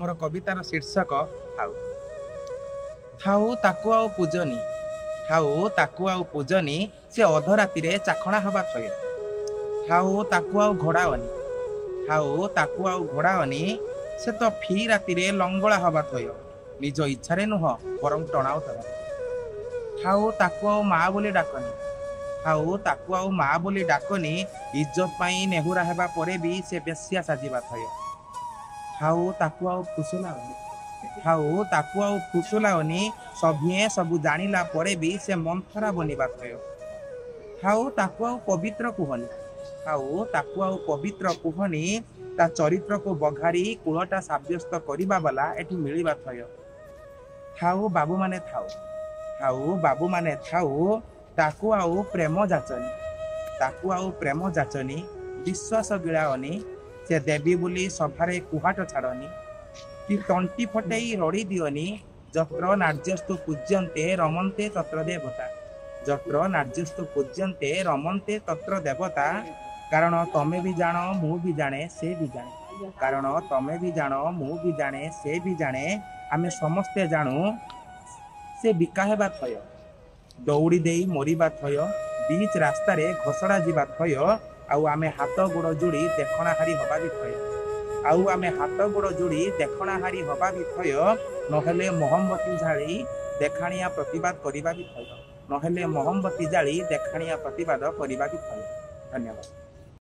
मोर कवितार शीर्षक थाउ थाउ ताकु आउ पूजनी थाउ ताकु आउ पूजनी से अधराति चाखणा हवा थय थाउ ताकु आउ घोड़ाओनी थाउ ताकु आउ घोड़ाओनी से तो फी राति लंगड़ा हवा थय निज इच्छारे नुह बरं टणाउ तर थाउ ताकु आउ माँ बोली डाकनी थाउ ताकु आउ माँ बोली डाकनी इज्जत पाई नेहुरा हेबा परे भी से बेसिया साजिबा थय थाउ ताकु आउ फुसुलाओनी थाउ ताकु आउ फुसुलाओनी सभिए सबु जानिला परे भी से मंथरा बनिबा थय थाउ ताकु आउ पवित्र कुहनी थाउ ताकु आउ पवित्र कुहनी ता चरित्र को बघारी कूलटा साब्यस्त करिबा वाला एठी मिलिबा थय थाउ बाबू माने थाउ बाबू माने थाउ ताकु आउ प्रेम जाचनी विश्वास गिलाओनी से देवी बोली सभारे कुहाट छाड़नी कि तंटी फटई रड़ी दियोनी जत्र नार्यस्तु पूज्यन्ते रमन्ते तत्र देवता जत्र नार्यस्तु पूज्यन्ते रमन्ते तत्र देवता कारण तमे भी जान मु भी जाने से भी जाने कारण तमे भी जान मु भी जाने से भी जाने आमे समस्ते जानू से बिका हेबा थय दौड़ी देई मरिबा थय बीच रास्ता रे घसड़ा जीवा थय आउ आमे हाथ गोड़ जोड़ी देखणा हारी हवा भी थय आउ आमे हाथ गोड़ जोड़ी देखणा हारी हवा भी थय नहेले मोहम्मती जाली देखाणिया प्रतिवाद करिबा भी थय नहेले मोहम्मती जाली देखाणिया प्रतिवाद करिबा भी थय। धन्यवाद।